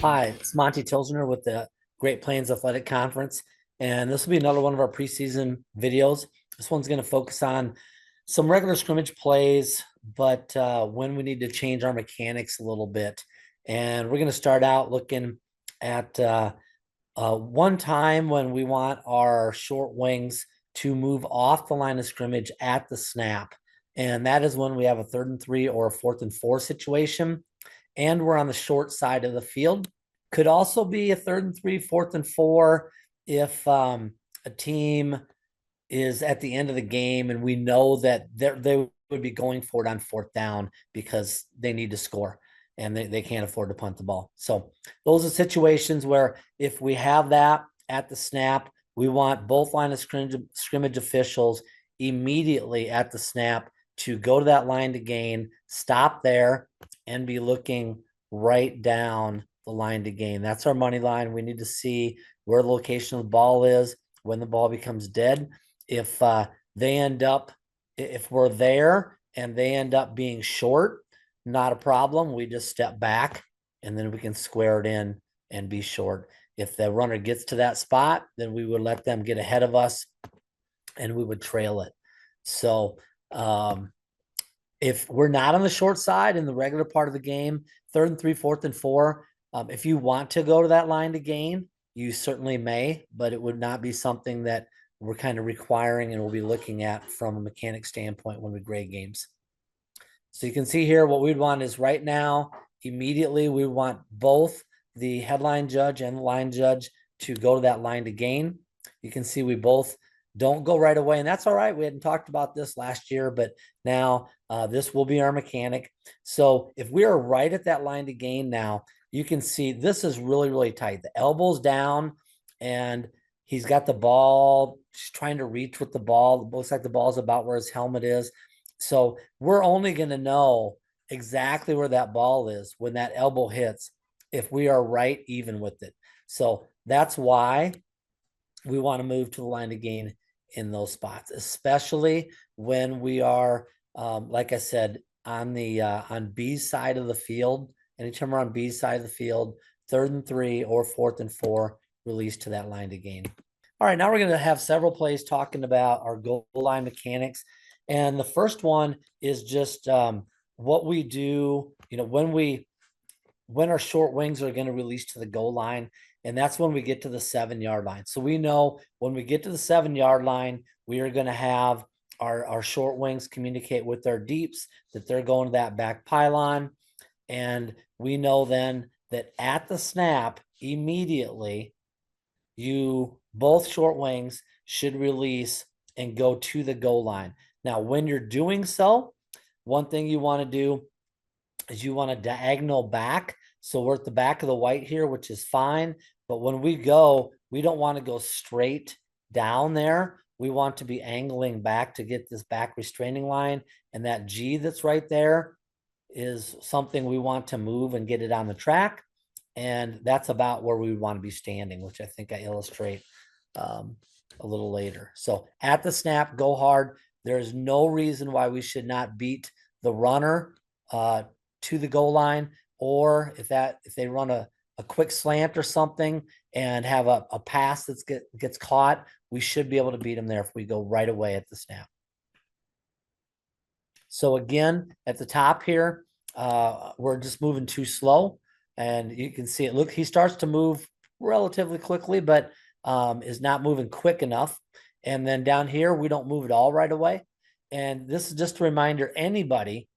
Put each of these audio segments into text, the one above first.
Hi, it's Monty Tilsner with the Great Plains Athletic Conference, and this will be another one of our preseason videos. This one's going to focus on some regular scrimmage plays, but when we need to change our mechanics a little bit. And we're going to start out looking at one time when we want our short wings to move off the line of scrimmage at the snap. And that is when we have a 3rd and 3 or a 4th and 4 situation, and we're on the short side of the field. Could also be a 3rd and 3, 4th and 4 if a team is at the end of the game and we know that they would be going for it on 4th down because they need to score and they can't afford to punt the ball. So those are situations where if we have that at the snap, we want both line of scrimmage officials immediately at the snap to go to that line to gain, stop there, and be looking right down the line to gain. That's our money line. We need to see where the location of the ball is when the ball becomes dead. If if we're there and they end up being short, not a problem. We just step back and then we can square it in and be short. If the runner gets to that spot, then we would let them get ahead of us and we would trail it. So if we're not on the short side in the regular part of the game, 3rd and 3, 4th and 4, if you want to go to that line to gain, you certainly may, but it would not be something that we're kind of requiring and we'll be looking at from a mechanic standpoint when we grade games. So you can see here what we'd want is right now, immediately we want both the headline judge and the line judge to go to that line to gain. You can see we both don't go right away, and that's all right. We hadn't talked about this last year, but now this will be our mechanic. So if we are right at that line to gain now, you can see this is really, really tight. The elbow's down, and he's got the ball, just trying to reach with the ball. It looks like the ball's about where his helmet is. So we're only going to know exactly where that ball is when that elbow hits if we are right even with it. So that's why we want to move to the line to gain in those spots, especially when we are, like I said, on the on B's side of the field. Anytime we're on B's side of the field, 3rd and 3 or 4th and 4, release to that line to gain. All right, now we're going to have several plays talking about our goal line mechanics. And the first one is just what we do, when our short wings are going to release to the goal line. And that's when we get to the 7-yard line. So we know when we get to the 7-yard line, we are going to have our short wings communicate with their deeps that they're going to that back pylon. And we know then that at the snap, immediately, both short wings should release and go to the goal line. Now, when you're doing so, one thing you want to do is you want to diagonal back. So we're at the back of the white here, which is fine. But when we go, we don't want to go straight down there. We want to be angling back to get this back restraining line. And that G that's right there is something we want to move and get it on the track. And that's about where we want to be standing, which I think I illustrate a little later. So at the snap, go hard. There's no reason why we should not beat the runner to the goal line, or if they run a quick slant or something and have a pass that gets caught, we should be able to beat them there if we go right away at the snap. So again, at the top here, we're just moving too slow, and you can see it. Look, he starts to move relatively quickly, but is not moving quick enough. And then down here, we don't move at all right away. And this is just a reminder, anybody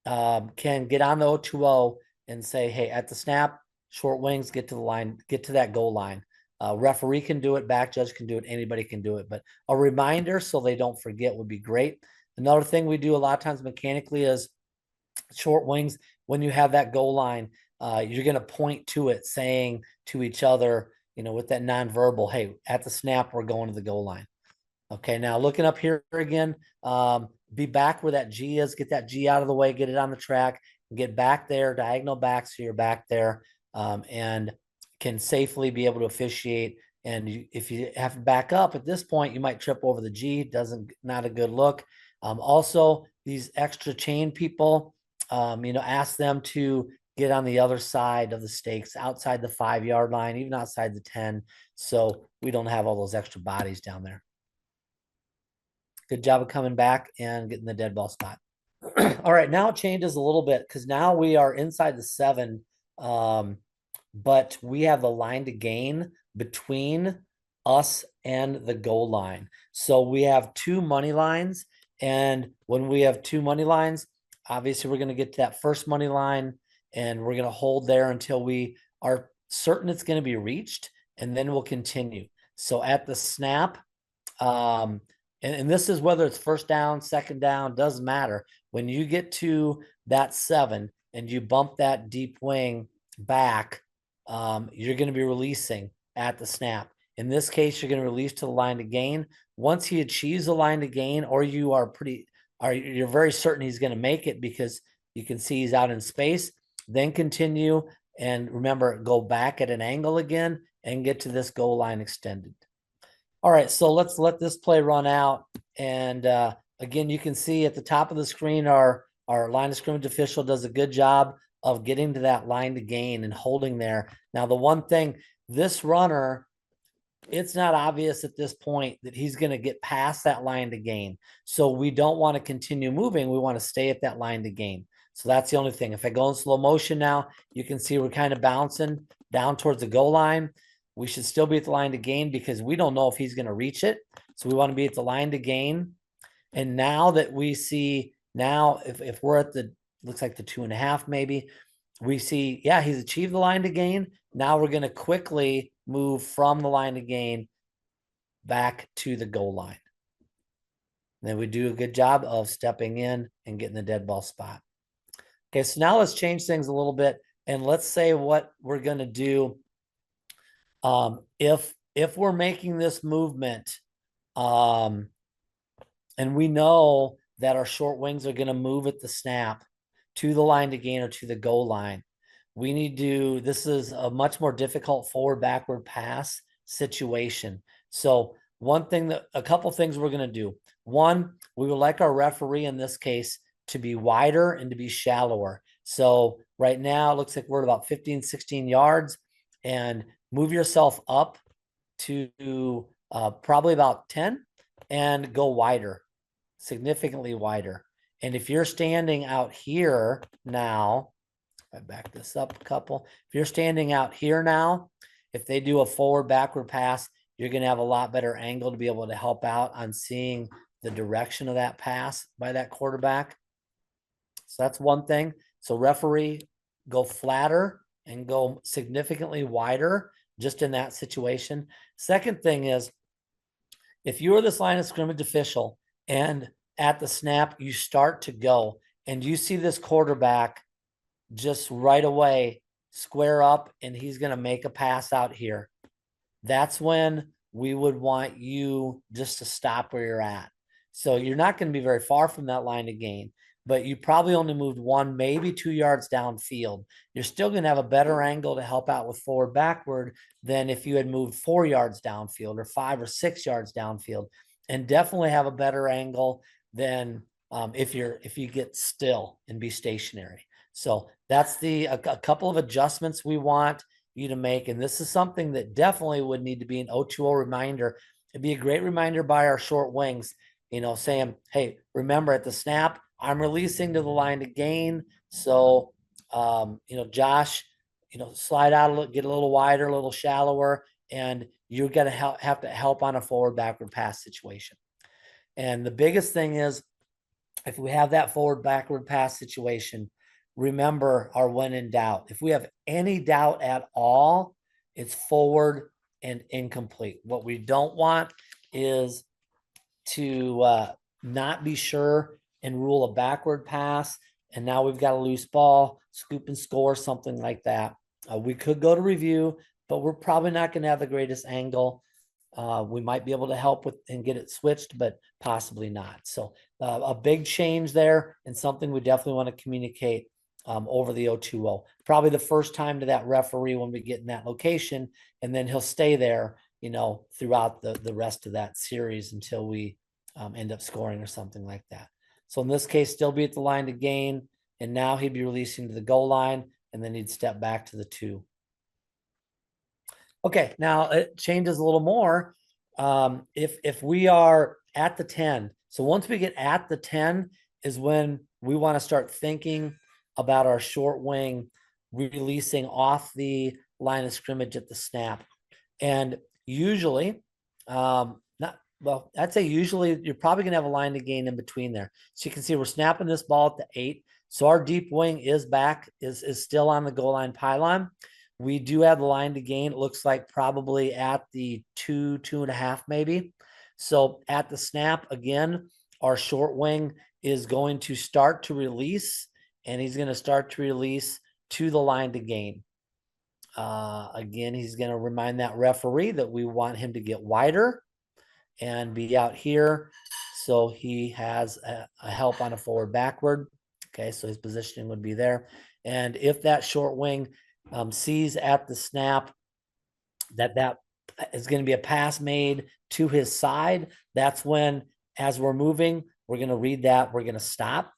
can get on the 0-2-0 and say, hey, at the snap, short wings, get to the line, get to that goal line. Referee can do it, back judge can do it, anybody can do it. But a reminder so they don't forget would be great. Another thing we do a lot of times mechanically is short wings. When you have that goal line, you're going to point to it, saying to each other, with that nonverbal, hey, at the snap, we're going to the goal line. Okay, now looking up here again, be back where that G is, get that G out of the way, get it on the track, get back there, diagonal back so you're back there, and can safely be able to officiate. And if you have to back up at this point, you might trip over the G, not a good look. Also, these extra chain people, ask them to get on the other side of the stakes, outside the 5-yard line, even outside the 10. So we don't have all those extra bodies down there. Good job of coming back and getting the dead ball spot. All right, now it changes a little bit because now we are inside the 7, but we have the line to gain between us and the goal line. So we have 2 money lines, and when we have 2 money lines, obviously we're going to get to that first money line, and we're going to hold there until we are certain it's going to be reached, and then we'll continue. So at the snap, and this is whether it's first down, second down, doesn't matter. When you get to that 7 and you bump that deep wing back, you're going to be releasing at the snap. In this case, you're going to release to the line to gain. Once he achieves the line to gain, or you're very certain he's going to make it because you can see he's out in space, then continue. And remember, go back at an angle again and get to this goal line extended. All right, so let's let this play run out. And again, you can see at the top of the screen, our line of scrimmage official does a good job of getting to that line to gain and holding there. Now, the one thing, this runner, it's not obvious at this point that he's going to get past that line to gain. So we don't want to continue moving. We want to stay at that line to gain. So that's the only thing. If I go in slow motion now, you can see we're kind of bouncing down towards the goal line. We should still be at the line to gain because we don't know if he's going to reach it. So we want to be at the line to gain. And now that we see, now if we're at the, looks like the 2.5 maybe, we see, yeah, he's achieved the line to gain. Now we're going to quickly move from the line to gain back to the goal line. And then we do a good job of stepping in and getting the dead ball spot. Okay, so now let's change things a little bit. And let's say what we're going to do. If we're making this movement, and we know that our short wings are going to move at the snap to the line to gain or to the goal line, we need to, this is a much more difficult forward backward pass situation. So a couple things we're going to do. One, we would like our referee in this case to be wider and to be shallower. So right now it looks like we're at about 15, 16 yards, and move yourself up to probably about 10 and go wider, significantly wider. And if you're standing out here now, if I back this up a couple, if you're standing out here now, if they do a forward backward pass, you're going to have a lot better angle to be able to help out on seeing the direction of that pass by that quarterback. So that's one thing. So referee, go flatter and go significantly wider just in that situation. Second thing is, if you are this line of scrimmage official and at the snap you start to go and you see this quarterback just right away square up and he's going to make a pass out here, that's when we would want you just to stop where you're at. So you're not going to be very far from that line to gain, but you probably only moved 1, maybe 2 yards downfield. You're still going to have a better angle to help out with forward backward than if you had moved 4 yards downfield or 5 or 6 yards downfield, and definitely have a better angle than if you get still and be stationary. So that's a couple of adjustments we want you to make. And this is something that definitely would need to be an O2O reminder. It'd be a great reminder by our short wings, saying, hey, remember at the snap, I'm releasing to the line to gain. So, Josh, slide out a little, get a little wider, a little shallower, and you're going to have to help on a forward backward pass situation. And the biggest thing is, if we have that forward backward pass situation, remember our when in doubt. If we have any doubt at all, it's forward and incomplete. What we don't want is to not be sure and rule a backward pass, and now we've got a loose ball, scoop and score, something like that. We could go to review, but we're probably not going to have the greatest angle. We might be able to help with and get it switched, but possibly not. So a big change there, and something we definitely want to communicate over the O2O. Probably the first time to that referee when we get in that location, and then he'll stay there, throughout the rest of that series until we end up scoring or something like that. So in this case, still be at the line to gain, and now he'd be releasing to the goal line, and then he'd step back to the 2. Okay, now it changes a little more. If we are at the 10, so once we get at the 10 is when we want to start thinking about our short wing releasing off the line of scrimmage at the snap. And usually, not well, I'd say usually you're probably gonna have a line to gain in between there. So you can see we're snapping this ball at the 8. So our deep wing is back, is still on the goal line pylon. We do have the line to gain. It looks like probably at the 2, 2.5 maybe. So at the snap, again, our short wing is going to start to release, and he's going to start to release to the line to gain. Again, he's going to remind that referee that we want him to get wider and be out here. So he has a help on a forward backward. Okay, so his positioning would be there. And if that short wing sees at the snap that is going to be a pass made to his side, that's when, as we're moving, we're going to read that, we're going to stop,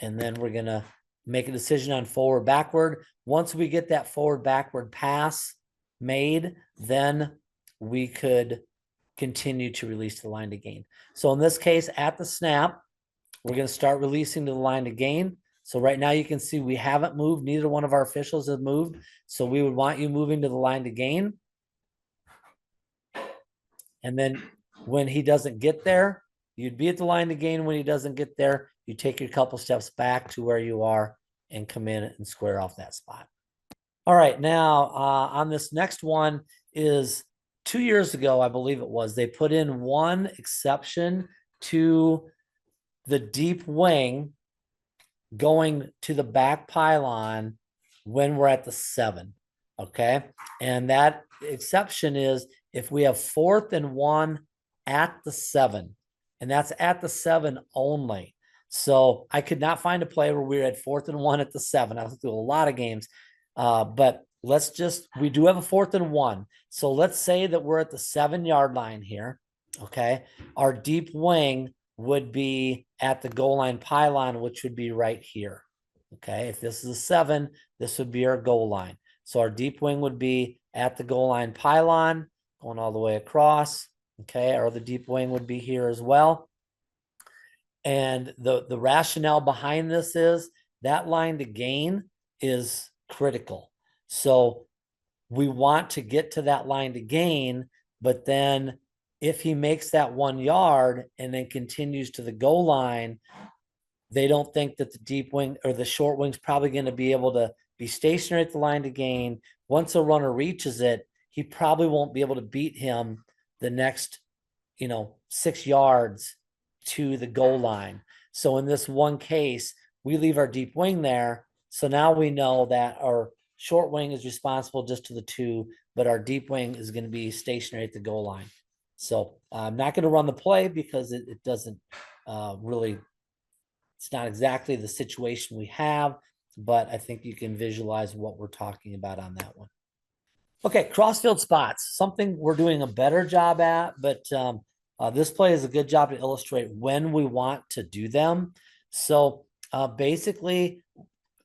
and then we're going to make a decision on forward backward. Once we get that forward backward pass made, then we could continue to release the line to gain. So in this case, at the snap, we're going to start releasing to the line to gain. So right now you can see we haven't moved. Neither one of our officials has moved. So we would want you moving to the line to gain. And then when he doesn't get there, you'd be at the line to gain. When he doesn't get there, you take your couple steps back to where you are and come in and square off that spot. All right, now on this next one is 2 years ago, I believe it was, they put in one exception to the deep wing going to the back pylon when we're at the 7. Okay. And that exception is if we have 4th and 1 at the 7, and that's at the 7 only. So I could not find a play where we were at 4th and 1 at the 7. I've looked through a lot of games, but we do have a 4th and 1. So let's say that we're at the 7-yard line here. Okay. Our deep wing would be at the goal line pylon, which would be right here. Okay. If this is a 7, this would be our goal line. So our deep wing would be at the goal line pylon, going all the way across. Okay. Or the deep wing would be here as well. And the rationale behind this is that line to gain is critical. So we want to get to that line to gain, but then if he makes that 1 yard and then continues to the goal line, they don't think that the deep wing or the short wing's probably going to be able to be stationary at the line to gain. Once a runner reaches it, he probably won't be able to beat him the next, 6 yards to the goal line. So in this one case, we leave our deep wing there. So now we know that our short wing is responsible just to the 2, but our deep wing is going to be stationary at the goal line. So I'm not going to run the play because it doesn't really, it's not exactly the situation we have, but I think you can visualize what we're talking about on that one. Okay, crossfield spots, something we're doing a better job at, but this play is a good job to illustrate when we want to do them. So basically,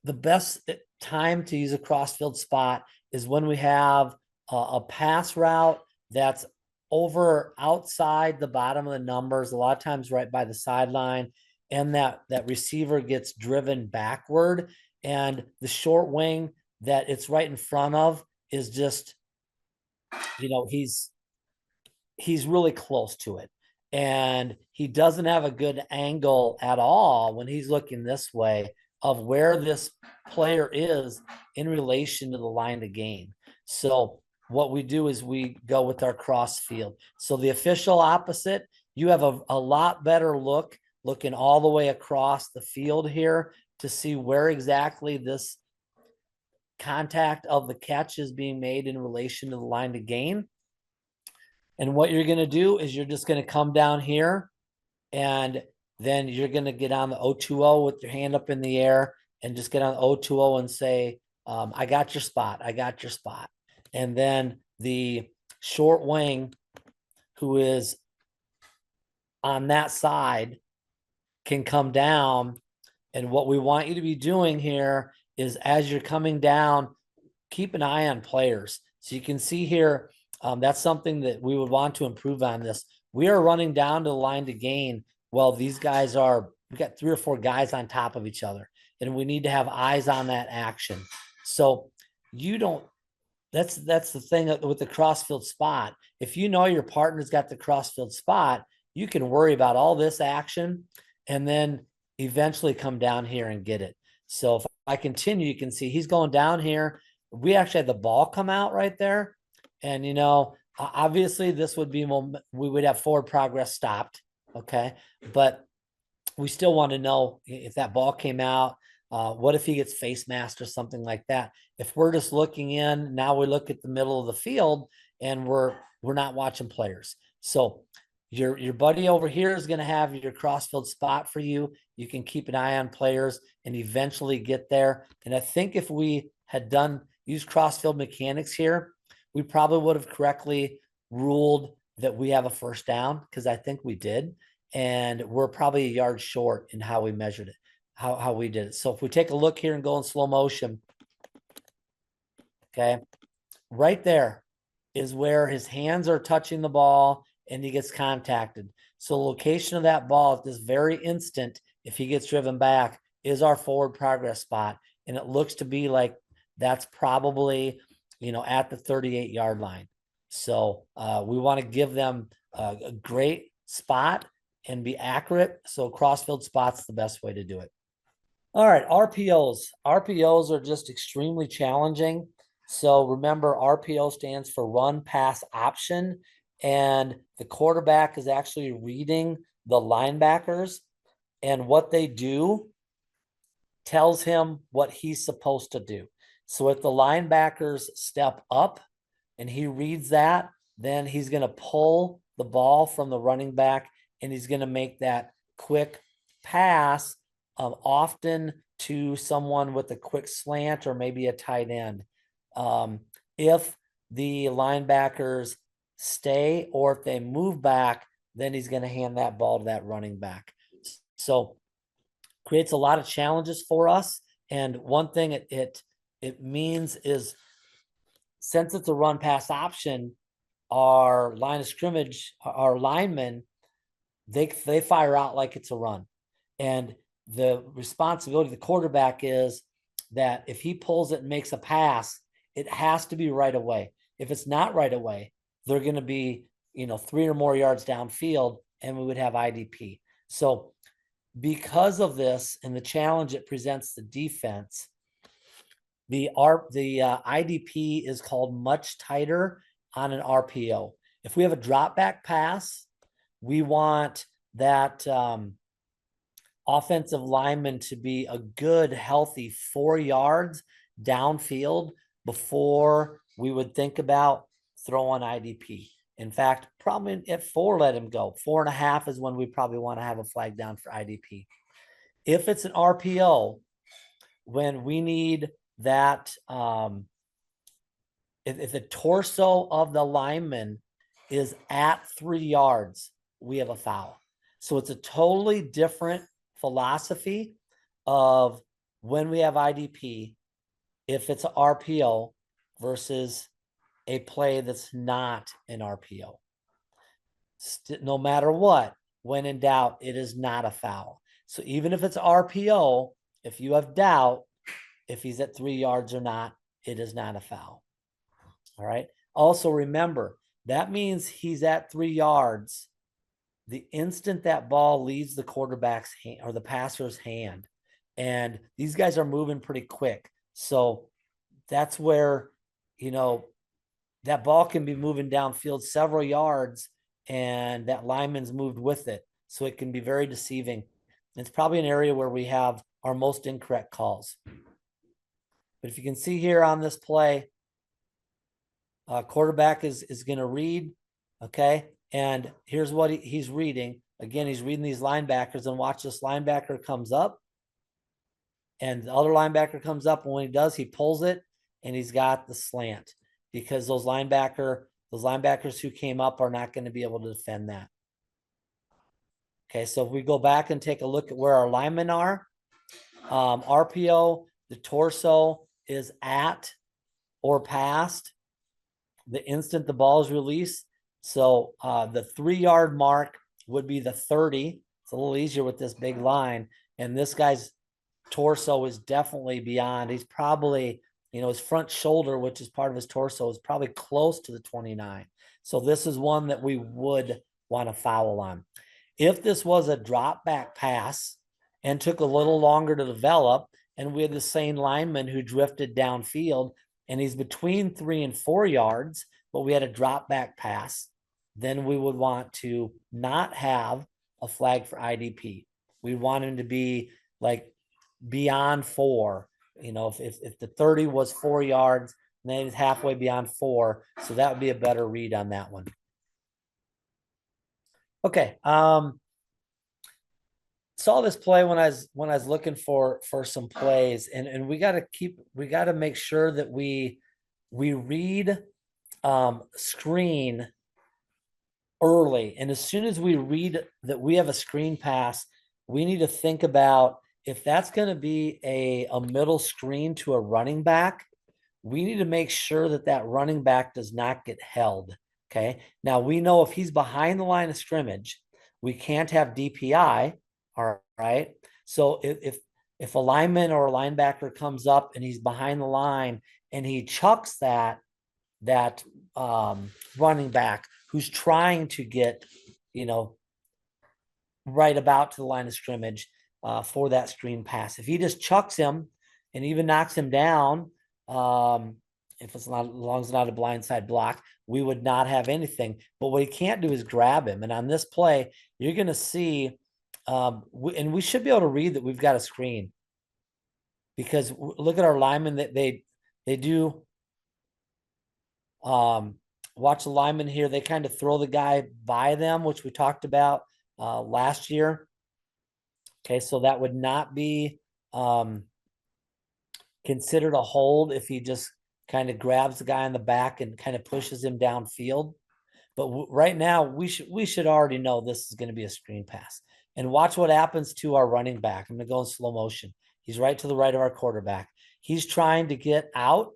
the best time to use a crossfield spot is when we have a pass route that's over outside the bottom of the numbers, a lot of times right by the sideline, and that receiver gets driven backward, and the short wing that it's right in front of is just, he's really close to it, and he doesn't have a good angle at all when he's looking this way of where this player is in relation to the line to gain. So what we do is we go with our cross field. So the official opposite, you have a lot better looking all the way across the field here to see where exactly this contact of the catch is being made in relation to the line to gain. And what you're going to do is you're just going to come down here, and then you're going to get on the 0-2-0 with your hand up in the air and just get on the 0-2-0 and say, I got your spot. I got your spot. And then the short wing who is on that side can come down. And what we want you to be doing here is as you're coming down, keep an eye on players. So you can see here, that's something that we would want to improve on this. We are running down to the line to gain. Well, these guys are, we got 3 or 4 guys on top of each other, and we need to have eyes on that action. So you don't, that's the thing with the crossfield spot. If you know your partner's got the crossfield spot, you can worry about all this action and then eventually come down here and get it. So if I continue, you can see he's going down here. We actually had the ball come out right there. And, you know, obviously this would be, we would have forward progress stopped. Okay. But we still want to know if that ball came out. What if he gets face masked or something like that? If we're just looking in, now we look at the middle of the field and we're not watching players. So your buddy over here is going to have your crossfield spot for you. You can keep an eye on players and eventually get there. And I think if we had used crossfield mechanics here, we probably would have correctly ruled that we have a first down, because I think we did. And we're probably a yard short in how we measured it, how we did it. So if we take a look here and go in slow motion, okay, right there is where his hands are touching the ball and he gets contacted. So the location of that ball at this very instant, if he gets driven back, is our forward progress spot. And it looks to be like that's probably, you know, at the 38-yard line. So we want to give them a great spot and be accurate. So crossfield spot's the best way to do it. All right, RPOs. RPOs are just extremely challenging. So remember, RPO stands for run pass option, and the quarterback is actually reading the linebackers, and what they do tells him what he's supposed to do. So if the linebackers step up and he reads that, then he's going to pull the ball from the running back and he's going to make that quick pass, often to someone with a quick slant or maybe a tight end. If the linebackers stay or if they move back, then he's going to hand that ball to that running back. So creates a lot of challenges for us. And one thing it means is, since it's a run pass option, our line of scrimmage, our linemen, they fire out like it's a run. And the responsibility of the quarterback is that if he pulls it and makes a pass, it has to be right away. If it's not right away, they're going to be, you know, 3 or more yards downfield and we would have IDP. So because of this and the challenge it presents the defense, the IDP is called much tighter on an RPO. If we have a drop back pass, we want that offensive lineman to be a good, healthy 4 yards downfield before we would think about throwing IDP. In fact, probably at 4, let him go. 4.5 is when we probably want to have a flag down for IDP. If it's an RPO, when we need that, if the torso of the lineman is at 3 yards, we have a foul. So it's a totally different philosophy of when we have IDP, if it's an RPO versus a play that's not an RPO. No matter what, when in doubt, it is not a foul. So even if it's RPO, if you have doubt, if he's at 3 yards or not, it is not a foul. All right. Also remember, that means he's at 3 yards the instant that ball leaves the quarterback's hand or the passer's hand. And these guys are moving pretty quick. So that's where, you know, that ball can be moving downfield several yards and that lineman's moved with it. So it can be very deceiving. It's probably an area where we have our most incorrect calls. But if you can see here on this play, quarterback is going to read, okay? And here's what he's reading. Again, he's reading these linebackers, and watch, this linebacker comes up and the other linebacker comes up. And when he does, he pulls it and he's got the slant, because those linebackers who came up are not going to be able to defend that. Okay, so if we go back and take a look at where our linemen are, RPO, the torso is at or past the instant the ball is released. So the 3-yard mark would be the 30. It's a little easier with this big line. And this guy's torso is definitely beyond. He's probably, his front shoulder, which is part of his torso, is probably close to the 29. So this is one that we would want to foul on. If this was a drop back pass and took a little longer to develop, and we had the same lineman who drifted downfield, and he's between 3 and 4 yards, but we had a drop back pass, then we would want to not have a flag for IDP. We want him to be like beyond 4. If the 30 was 4 yards, then he's halfway beyond 4. So that would be a better read on that one. Okay. Saw this play when I was looking for some plays, and we got to make sure that we read screen early. And as soon as we read that we have a screen pass, we need to think about if that's going to be a middle screen to a running back, we need to make sure that that running back does not get held. Okay. Now we know if he's behind the line of scrimmage, we can't have DPI. All right. So if a lineman or a linebacker comes up and he's behind the line and he chucks that running back who's trying to get, right about to the line of scrimmage for that screen pass. If he just chucks him and even knocks him down, if it's not, as long as it's not a blindside block, we would not have anything. But what he can't do is grab him. And on this play, you're going to see, and we should be able to read that we've got a screen, because look at our linemen that they do. Watch the linemen here. They kind of throw the guy by them, which we talked about last year. Okay, so that would not be considered a hold if he just kind of grabs the guy in the back and kind of pushes him downfield. But right now, we should already know this is going to be a screen pass. And watch what happens to our running back. I'm going to go in slow motion. He's right to the right of our quarterback. He's trying to get out,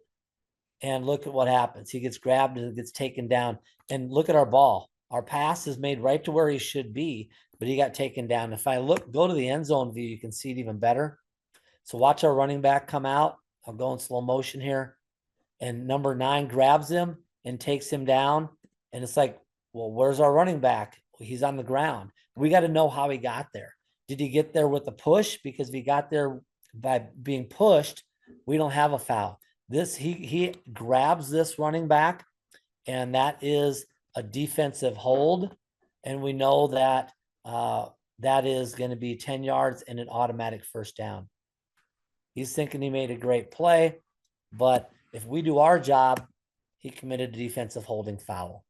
and look at what happens. He gets grabbed and gets taken down. And look at our ball. Our pass is made right to where he should be, but he got taken down. If I go to the end zone view, you can see it even better. So watch our running back come out. I'll go in slow motion here. And number 9 grabs him and takes him down. And it's like, well, where's our running back? Well, he's on the ground. We got to know how he got there. Did he get there with a push? Because if he got there by being pushed, we don't have a foul. He grabs this running back, and that is a defensive hold. And we know that that is going to be 10 yards and an automatic first down. He's thinking he made a great play, but if we do our job, he committed a defensive holding foul.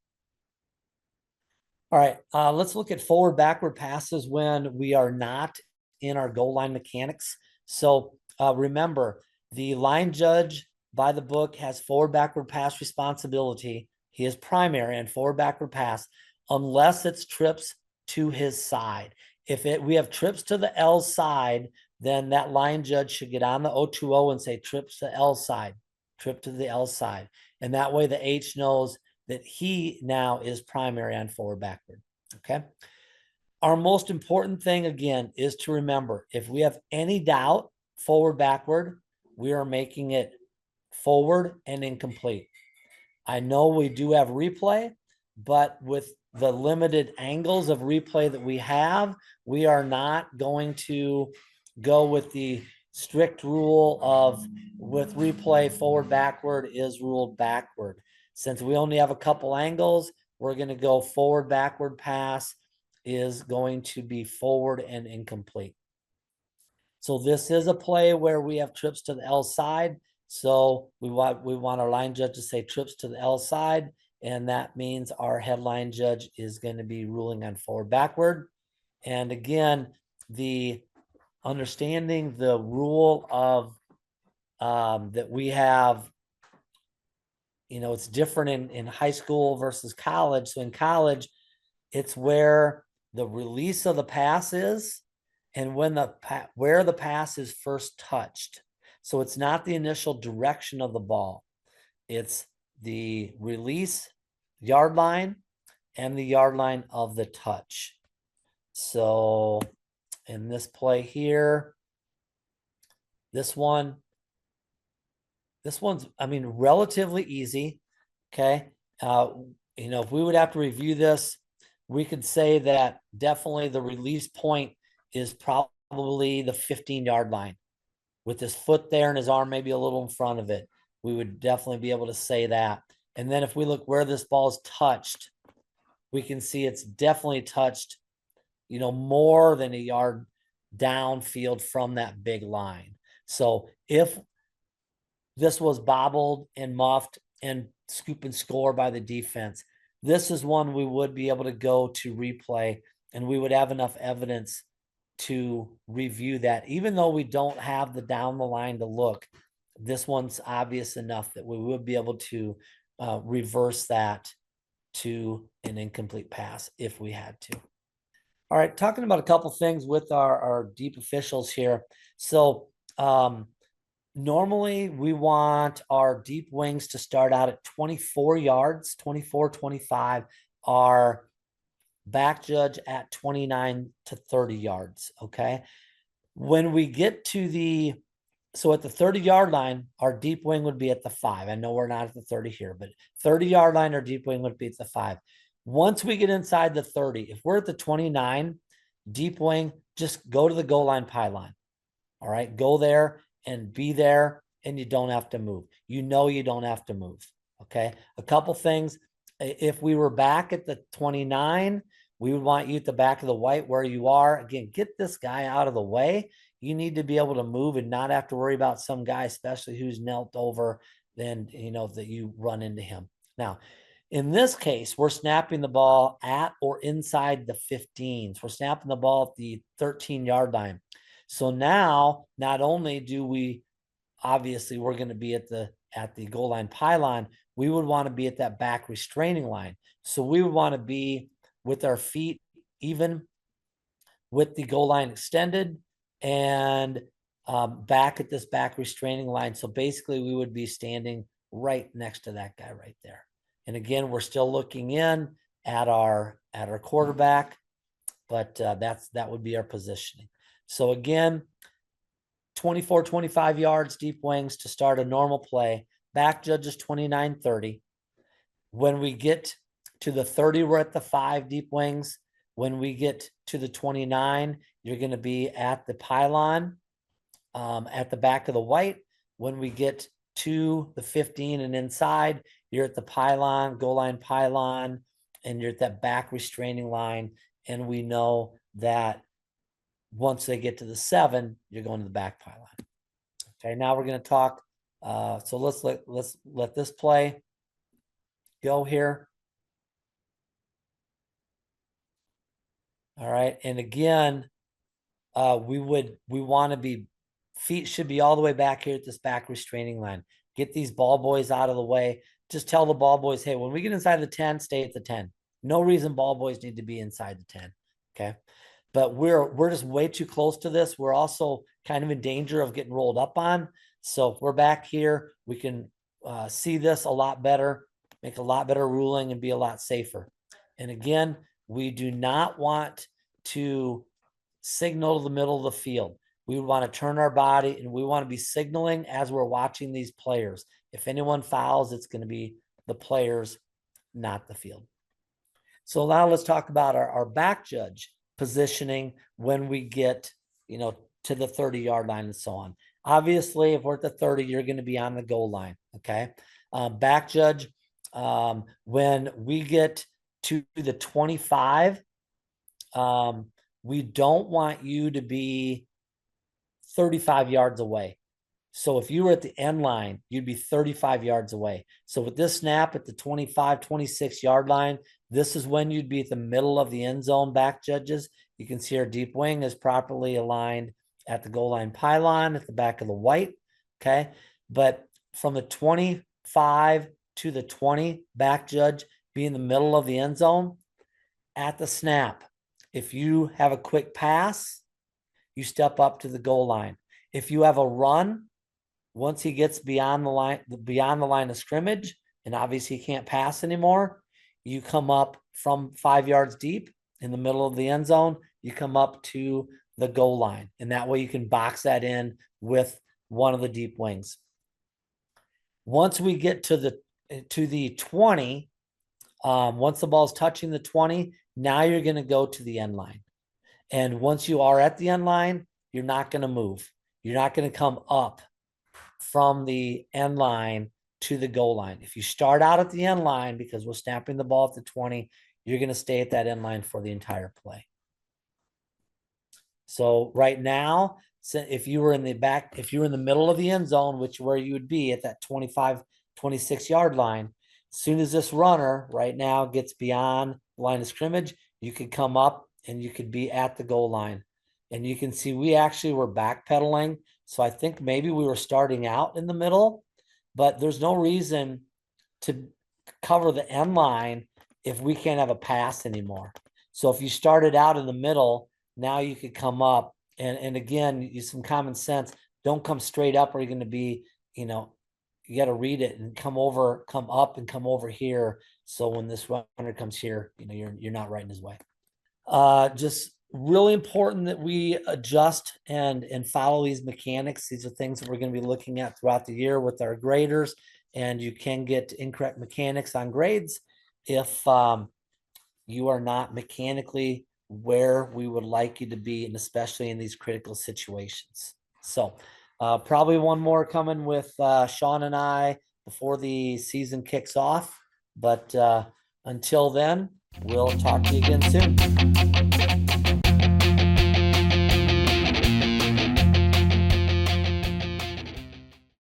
All right, let's look at forward backward passes when we are not in our goal line mechanics. So remember, the line judge by the book has forward backward pass responsibility. He is primary and forward backward pass unless it's trips to his side. If we have trips to the L side, then that line judge should get on the 020 and say trips to L side, trip to the L side. And that way the H knows that he now is primary on forward backward. Okay. Our most important thing, again, is to remember, if we have any doubt forward backward, we are making it forward and incomplete. I know we do have replay, but with the limited angles of replay that we have, we are not going to go with the strict rule of with replay forward backward is ruled backward. Since we only have a couple angles, we're going to go forward backward pass is going to be forward and incomplete. So this is a play where we have trips to the L side. So we want our line judge to say trips to the L side, and that means our headline judge is going to be ruling on forward backward. And again, the understanding the rule of that we have, it's different in high school versus college. So in college, it's where the release of the pass is and when where the pass is first touched. So it's not the initial direction of the ball. It's the release yard line and the yard line of the touch. So in this play here, this one's, I mean, relatively easy. Okay. If we would have to review this, we could say that definitely the release point is probably the 15-yard line with his foot there and his arm maybe a little in front of it. We would definitely be able to say that. And then if we look where this ball is touched, we can see it's definitely touched, more than a yard downfield from that big line. So if this was bobbled and muffed and scoop and score by the defense, this is one we would be able to go to replay, and we would have enough evidence to review that. Even though we don't have the down the line to look, this one's obvious enough that we would be able to reverse that to an incomplete pass if we had to. All right, talking about a couple things with our deep officials here. So normally we want our deep wings to start out at 24 yards, 24, 25. Our back judge at 29 to 30 yards, okay? When we get to so at the 30-yard line, our deep wing would be at the 5. I know we're not at the 30 here, but 30-yard line, our deep wing would be at the 5. Once we get inside the 30, if we're at the 29, deep wing, just go to the goal line pylon. All right, go there and be there, and you don't have to move. You don't have to move, okay? A couple things. If we were back at the 29, we would want you at the back of the white where you are. Again, get this guy out of the way. You need to be able to move and not have to worry about some guy, especially who's knelt over, then, that you run into him. Now, in this case, we're snapping the ball at or inside the 15s. We're snapping the ball at the 13-yard line. So now, not only do we, obviously, we're going to be at the goal line pylon, we would want to be at that back restraining line. So we would want to be with our feet even with the goal line extended and back at this back restraining line. So basically, we would be standing right next to that guy right there. And again, we're still looking in at our quarterback, but that would be our positioning. So again, 24, 25 yards deep wings to start a normal play. Back judges 29, 30. When we get to the 30, we're at the 5 deep wings. When we get to the 29, you're going to be at the pylon at the back of the white. When we get to the 15 and inside, you're at the pylon, goal line pylon, and you're at that back restraining line. And we know that once they get to the 7, you're going to the back pylon. Okay, now we're going to talk. So let's let this play go here. All right, and again, we want to be, feet should be all the way back here at this back restraining line. Get these ball boys out of the way. Just tell the ball boys, hey, when we get inside the 10, stay at the 10. No reason ball boys need to be inside the 10. Okay. But we're just way too close to this. We're also kind of in danger of getting rolled up on. So if we're back here, we can see this a lot better, make a lot better ruling, and be a lot safer. And again, we do not want to signal to the middle of the field. We want to turn our body, and we want to be signaling as we're watching these players. If anyone fouls, it's going to be the players, not the field. So now let's talk about our back judge positioning when we get, to the 30-yard line and so on. Obviously, if we're at the 30, you're going to be on the goal line. Okay. Back judge, when we get to the 25, we don't want you to be 35 yards away. So if you were at the end line, you'd be 35 yards away. So with this snap at the 25, 26-yard line, this is when you'd be at the middle of the end zone, back judges. You can see our deep wing is properly aligned at the goal line pylon at the back of the white, okay? But from the 25 to the 20, back judge, be in the middle of the end zone at the snap. If you have a quick pass, you step up to the goal line. If you have a run, once he gets beyond the line of scrimmage, and obviously he can't pass anymore, you come up from 5 yards deep in the middle of the end zone, you come up to the goal line. And that way you can box that in with one of the deep wings. Once we get to the 20, once the ball's touching the 20, now you're going to go to the end line. And once you are at the end line, you're not going to move. You're not going to come up from the end line to the goal line. If you start out at the end line, because we're snapping the ball at the 20, you're going to stay at that end line for the entire play. So right now, if you were in the back, if you were in the middle of the end zone, which where you would be at that 25, 26 yard line, as soon as this runner right now gets beyond the line of scrimmage, you could come up and you could be at the goal line. And you can see we actually were backpedaling. So I think maybe we were starting out in the middle, but there's no reason to cover the end line if we can't have a pass anymore. So if you started out in the middle, now you could come up and again, use some common sense. Don't come straight up or you're going to be, you got to read it and come up and come over here. So when this runner comes here, you're not right in his way. Just really important that we adjust and follow these mechanics. These are things that we're going to be looking at throughout the year with our graders, and you can get incorrect mechanics on grades if you are not mechanically where we would like you to be, and especially in these critical situations. So probably one more coming with Sean and I before the season kicks off. But until then, we'll talk to you again soon.